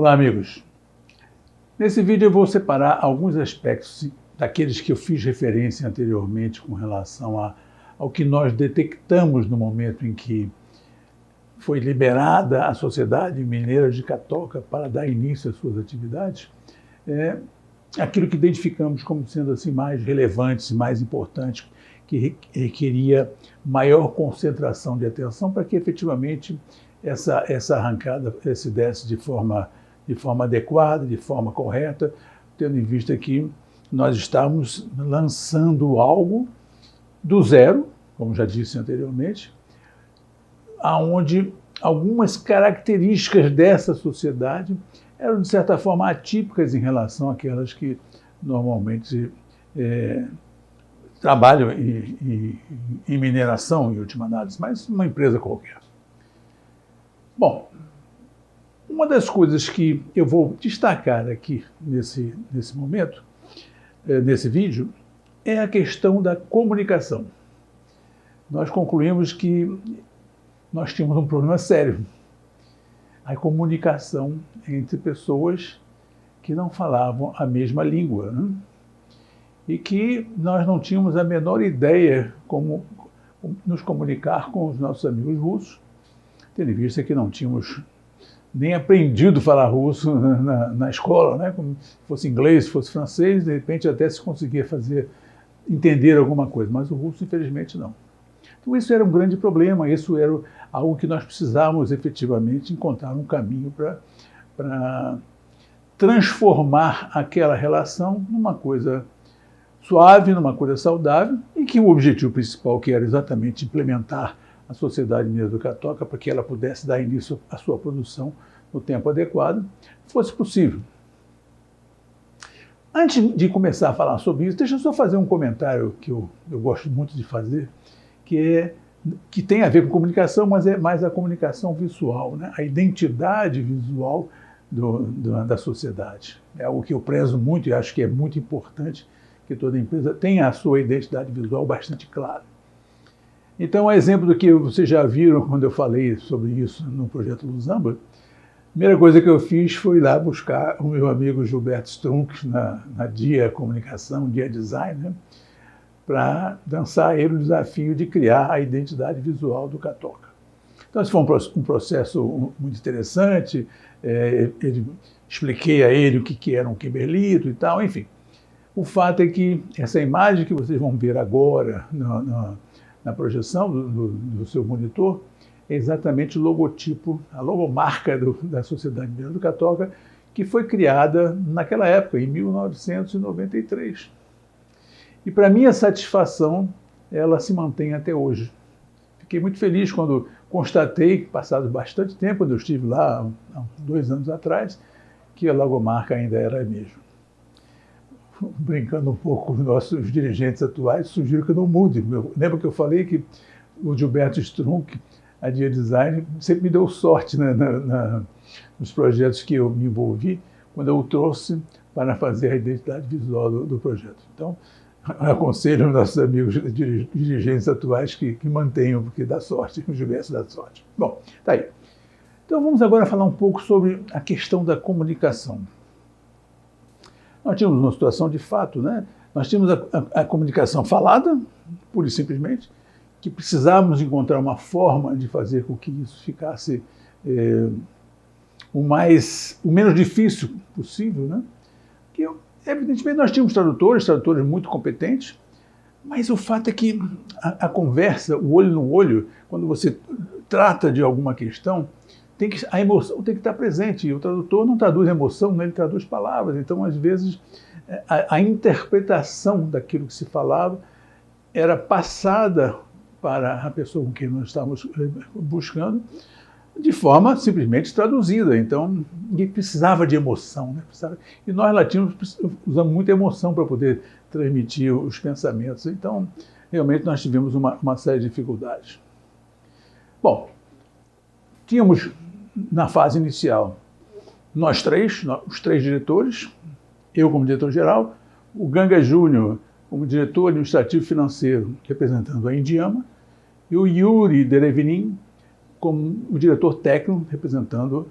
Olá, amigos. Nesse vídeo eu vou separar alguns aspectos daqueles que eu fiz referência anteriormente com relação ao que nós detectamos no momento em que foi liberada a Sociedade Mineira de Catoca para dar início às suas atividades, aquilo que identificamos como sendo assim mais relevante, mais importante, que requeria maior concentração de atenção para que efetivamente essa arrancada se desse de forma adequada, de forma correta, tendo em vista que nós estamos lançando algo do zero, como já disse anteriormente, aonde algumas características dessa sociedade eram, de certa forma, atípicas em relação àquelas que normalmente trabalham em mineração, em última análise, mas uma empresa qualquer. Bom, uma das coisas que eu vou destacar aqui nesse momento, nesse vídeo, é a questão da comunicação. Nós concluímos que nós tínhamos um problema sério. A comunicação entre pessoas que não falavam a mesma língua, né? E que nós não tínhamos a menor ideia como nos comunicar com os nossos amigos russos, tendo em vista que não tínhamos nem aprendido a falar russo na escola, né? Como se fosse inglês, se fosse francês, de repente até se conseguia entender alguma coisa, mas o russo, infelizmente, não. Então isso era um grande problema, isso era algo que nós precisávamos efetivamente encontrar um caminho para transformar aquela relação numa coisa suave, numa coisa saudável, e que o objetivo principal, que era exatamente implementar a Sociedade Mineira do Catoca para que ela pudesse dar início à sua produção no tempo adequado, fosse possível. Antes de começar a falar sobre isso, deixa eu só fazer um comentário que eu gosto muito de fazer, que tem a ver com comunicação, mas é mais a comunicação visual, né? A identidade visual da sociedade. É algo que eu prezo muito e acho que é muito importante que toda empresa tenha a sua identidade visual bastante clara. Então, exemplo do que vocês já viram quando eu falei sobre isso no projeto Luzamba, a primeira coisa que eu fiz foi ir lá buscar o meu amigo Gilberto Strunk na Dia Comunicação, Dia Design, né, para dançar a ele o desafio de criar a identidade visual do Catoca. Então, esse foi um processo muito interessante, expliquei a ele o que era um Kimberlito e tal, enfim. O fato é que essa imagem que vocês vão ver agora na projeção do seu monitor é exatamente o logotipo, a logomarca da Sociedade Mineira do Catoca, que foi criada naquela época, em 1993. E para minha satisfação, ela se mantém até hoje. Fiquei muito feliz quando constatei, passado bastante tempo, quando eu estive lá há 2 anos atrás, que a logomarca ainda era a mesma. Brincando um pouco com os nossos dirigentes atuais, sugiro que não mude. Lembra que eu falei que o Gilberto Strunk, a Dia Design, sempre me deu sorte nos projetos que eu me envolvi, quando eu o trouxe para fazer a identidade visual do projeto. Então, eu aconselho os nossos amigos dirigentes atuais que mantenham, porque dá sorte, o Gilberto dá sorte. Bom, tá aí. Então, vamos agora falar um pouco sobre a questão da comunicação. Nós tínhamos uma situação de fato, né? Nós tínhamos a comunicação falada, pura e simplesmente, que precisávamos encontrar uma forma de fazer com que isso ficasse o menos difícil possível, né? Que, evidentemente, nós tínhamos tradutores muito competentes, mas o fato é que a conversa, o olho no olho, quando você trata de alguma questão, a emoção tem que estar presente, e o tradutor não traduz emoção, né? Ele traduz palavras, então às vezes a interpretação daquilo que se falava era passada para a pessoa com quem nós estávamos buscando de forma simplesmente traduzida, então ninguém precisava de emoção, né? E nós latinos usamos muita emoção para poder transmitir os pensamentos, então realmente nós tivemos uma série de dificuldades. Bom, tínhamos na fase inicial nós os três diretores, eu como diretor-geral, o Ganga Júnior como diretor administrativo financeiro, representando a Indiama, e o Yuri Derevinin como o diretor técnico, representando,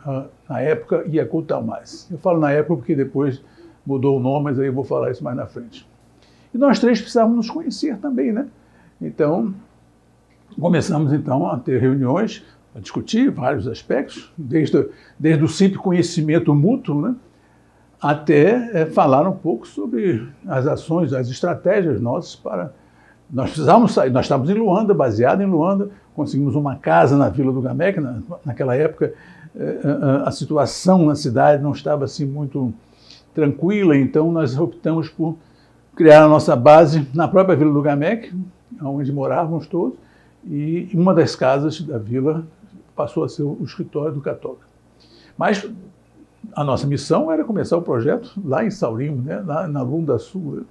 na época, Yakult-Almaz. Eu falo na época porque depois mudou o nome, mas aí eu vou falar isso mais na frente. E nós três precisávamos nos conhecer também, né? Então, começamos então a ter reuniões, a discutir vários aspectos, desde o simples conhecimento mútuo, né? Até falar um pouco sobre as ações, as estratégias nossas para... Nós precisávamos sair, nós estávamos em Luanda, baseado em Luanda, conseguimos uma casa na Vila do Gamec. Naquela época a situação na cidade não estava assim muito tranquila, então nós optamos por criar a nossa base na própria Vila do Gamec, onde morávamos todos, e uma das casas da vila passou a ser o escritório do Catoca. Mas a nossa missão era começar o projeto lá em Saurimo, né, lá na Lunda Sul.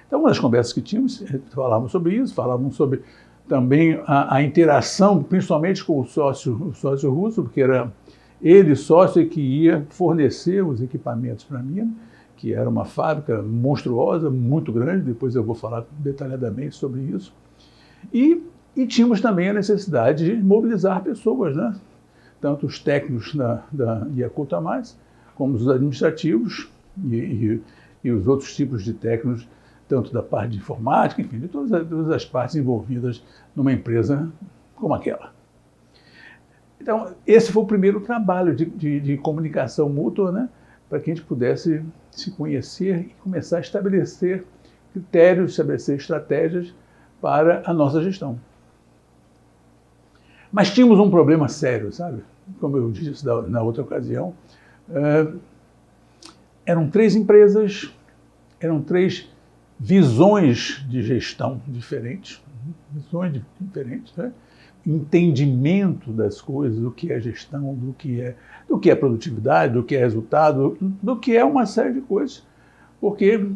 Então, uma das conversas que tínhamos, falávamos sobre isso, falávamos sobre também a interação, principalmente com o sócio russo, porque era ele sócio que ia fornecer os equipamentos para a mina, que era uma fábrica monstruosa, muito grande, depois eu vou falar detalhadamente sobre isso. E tínhamos também a necessidade de mobilizar pessoas, né? Tanto os técnicos da Yakult-Almaz, como os administrativos e os outros tipos de técnicos, tanto da parte de informática, enfim, de todas as partes envolvidas numa empresa como aquela. Então, esse foi o primeiro trabalho de comunicação mútua, né, para que a gente pudesse se conhecer e começar a estabelecer critérios, estabelecer estratégias para a nossa gestão. Mas tínhamos um problema sério, sabe? Como eu disse na outra ocasião, eram 3 empresas, eram 3 visões de gestão diferentes, né? Entendimento das coisas, do que é gestão, do que é produtividade, do que é resultado, do que é uma série de coisas, porque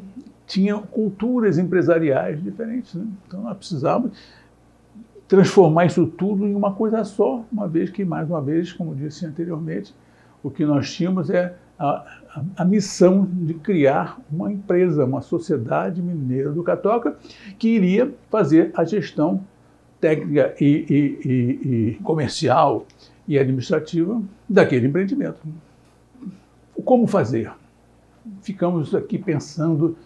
tinham culturas empresariais diferentes, né? Então nós precisávamos transformar isso tudo em uma coisa só, uma vez que, mais uma vez, como disse anteriormente, o que nós tínhamos é a missão de criar uma empresa, uma sociedade mineira do Catoca, que iria fazer a gestão técnica e comercial e administrativa daquele empreendimento. Como fazer? Ficamos aqui pensando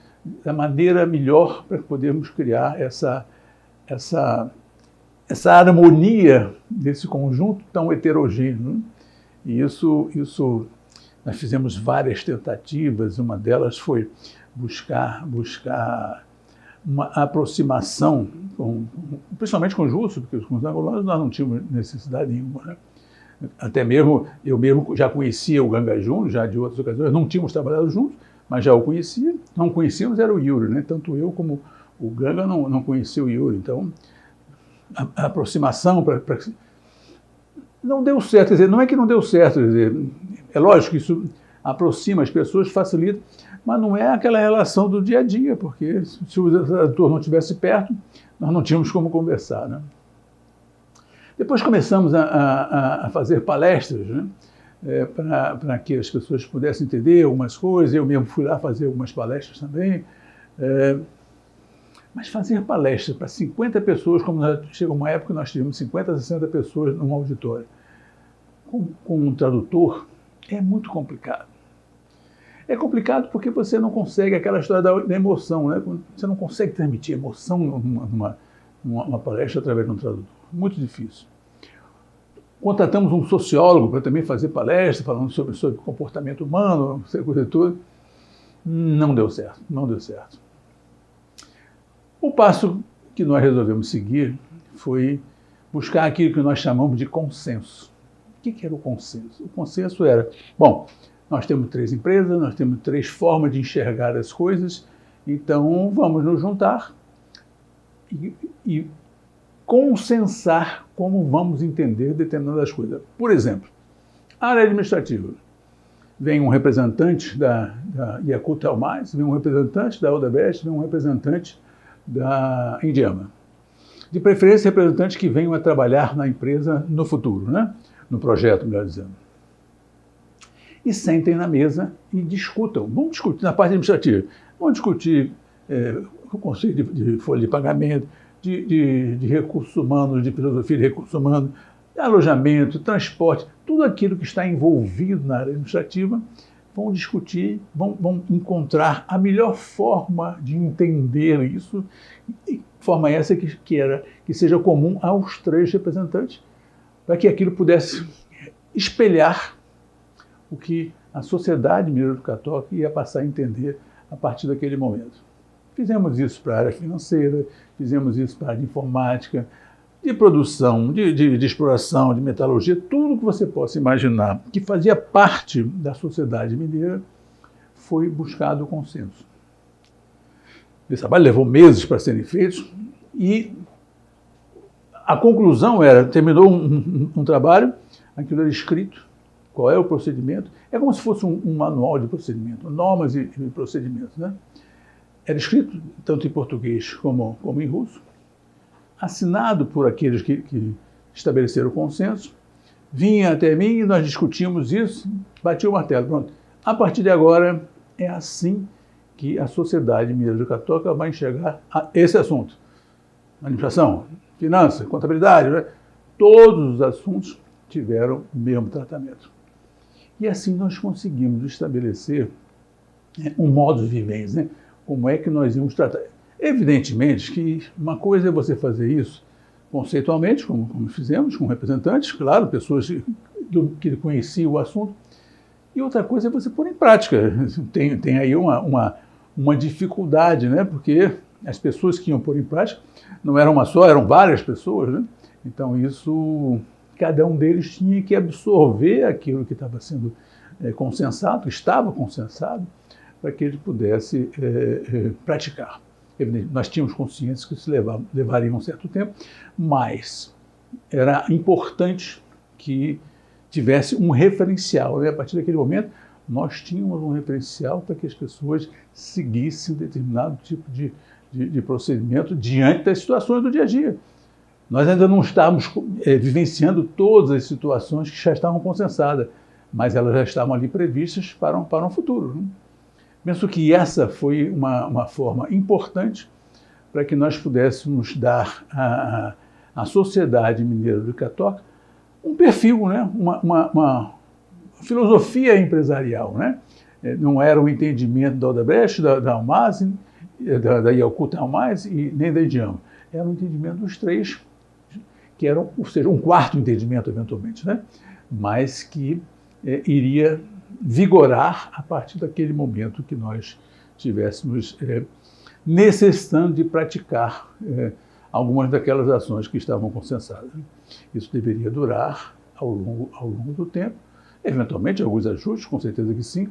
da maneira melhor para podermos criar essa harmonia desse conjunto tão heterogêneo. E isso nós fizemos várias tentativas, uma delas foi buscar uma aproximação, principalmente com os russos, porque com os angolanos nós não tínhamos necessidade nenhuma, né? Até mesmo, eu mesmo já conhecia o Ganga Júnior, já de outras ocasiões, não tínhamos trabalhado juntos, mas já o conhecia. Não conhecíamos era o Yuri, né? Tanto eu como o Ganga não conhecia o Yuri, então a aproximação não deu certo, quer dizer, não é que não deu certo, quer dizer, é lógico que isso aproxima as pessoas, facilita, mas não é aquela relação do dia a dia, porque se o tradutor não estivesse perto, nós não tínhamos como conversar, né? Depois começamos a fazer palestras, né, para que as pessoas pudessem entender algumas coisas. Eu mesmo fui lá fazer algumas palestras também. Mas fazer palestra para 50 pessoas, como chegou uma época que nós tivemos 50, 60 pessoas num auditório, com um tradutor, é muito complicado. É complicado porque você não consegue aquela história da emoção, né? Você não consegue transmitir emoção numa palestra através de um tradutor. Muito difícil. Contratamos um sociólogo para também fazer palestra, falando sobre comportamento humano, essa coisa toda. Não deu certo, não deu certo. O passo que nós resolvemos seguir foi buscar aquilo que nós chamamos de consenso. O que era o consenso? O consenso era, bom, nós temos 3 empresas, nós temos 3 formas de enxergar as coisas, então vamos nos juntar e consensar como vamos entender determinadas coisas. Por exemplo, a área administrativa. Vem um representante da Yakult-Almaz, vem um representante da Odebrecht, vem um representante da Indiama. De preferência, representantes que venham a trabalhar na empresa no futuro, né? No projeto, melhor dizendo. E sentem na mesa e discutam. Vamos discutir na parte administrativa. Vamos discutir o conceito de folha de pagamento, de recursos humanos, de filosofia de recursos humanos, alojamento, transporte, tudo aquilo que está envolvido na área administrativa, vão discutir, vão encontrar a melhor forma de entender isso, forma essa que seja comum aos 3 representantes, para que aquilo pudesse espelhar o que a sociedade mineira do Católica ia passar a entender a partir daquele momento. Fizemos isso para a área financeira, fizemos isso para a área de informática, de produção, de exploração, de metalurgia, tudo que você possa imaginar que fazia parte da sociedade mineira foi buscado o consenso. Esse trabalho levou meses para serem feitos e a conclusão era, terminou um trabalho, aquilo era escrito, qual é o procedimento, é como se fosse um manual de procedimento, normas e procedimentos, né? Era escrito tanto em português como em russo, assinado por aqueles que estabeleceram o consenso, vinha até mim e nós discutimos isso, batia o martelo, pronto. A partir de agora, é assim que a sociedade mineira católica vai enxergar esse assunto. Administração, finanças, contabilidade, né? Todos os assuntos tiveram o mesmo tratamento. E assim nós conseguimos estabelecer um modus vivendi, né? Como é que nós íamos tratar. Evidentemente que uma coisa é você fazer isso conceitualmente, como fizemos, com representantes, claro, pessoas que conheciam o assunto, e outra coisa é você pôr em prática. Tem aí uma dificuldade, né? Porque as pessoas que iam pôr em prática não eram uma só, eram várias pessoas, né? Então isso, cada um deles tinha que absorver aquilo que estava sendo consensado, estava consensado, para que ele pudesse praticar. Nós tínhamos consciência que isso levaria um certo tempo, mas era importante que tivesse um referencial, né? A partir daquele momento, nós tínhamos um referencial para que as pessoas seguissem determinado tipo de procedimento diante das situações do dia a dia. Nós ainda não estávamos vivenciando todas as situações que já estavam consensadas, mas elas já estavam ali previstas para um futuro, né? Penso que essa foi uma forma importante para que nós pudéssemos dar à sociedade mineira do Católica um perfil, né? uma filosofia empresarial, né? Não era o entendimento da Odebrecht, da Almaz, da Yakult Almaz e nem da Indiama. Era o entendimento dos 3, que eram, ou seja, um quarto entendimento eventualmente, né? Mas que iria vigorar a partir daquele momento que nós tivéssemos necessitando de praticar algumas daquelas ações que estavam consensadas. Isso deveria durar ao longo do tempo, eventualmente alguns ajustes, com certeza que sim,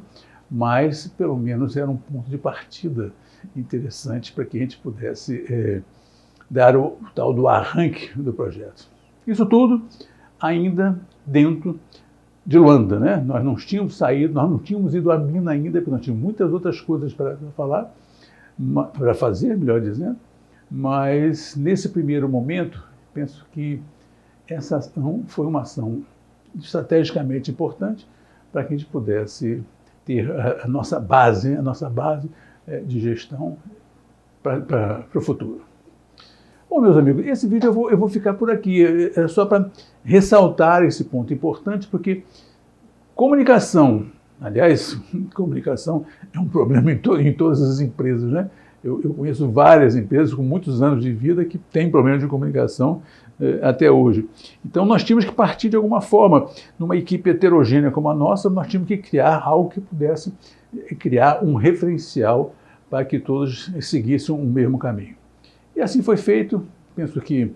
mas pelo menos era um ponto de partida interessante para que a gente pudesse dar o tal do arranque do projeto. Isso tudo ainda dentro de Luanda, né? Nós não tínhamos saído, nós não tínhamos ido à mina ainda, porque nós tínhamos muitas outras coisas para fazer, melhor dizendo, mas nesse primeiro momento, penso que essa ação foi uma ação estrategicamente importante para que a gente pudesse ter a nossa base de gestão para o futuro. Bom, meus amigos, esse vídeo eu vou ficar por aqui, é só para ressaltar esse ponto importante, porque comunicação, aliás, comunicação é um problema em todas as empresas, né? Eu conheço várias empresas com muitos anos de vida que têm problemas de comunicação até hoje. Então nós tínhamos que partir de alguma forma, numa equipe heterogênea como a nossa, nós tínhamos que criar algo que pudesse criar um referencial para que todos seguissem o mesmo caminho. E assim foi feito, penso que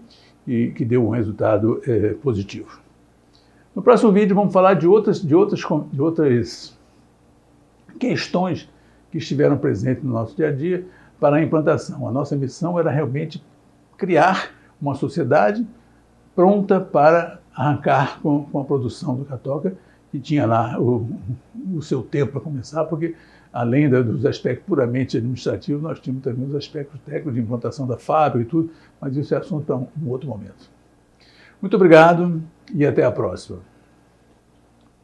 deu um resultado positivo. No próximo vídeo vamos falar de outras questões que estiveram presentes no nosso dia a dia para a implantação. A nossa missão era realmente criar uma sociedade pronta para arrancar com a produção do Católica, que tinha lá o seu tempo para começar, porque além dos aspectos puramente administrativos, nós tínhamos também os aspectos técnicos de implantação da fábrica e tudo, mas isso é assunto para um outro momento. Muito obrigado e até a próxima.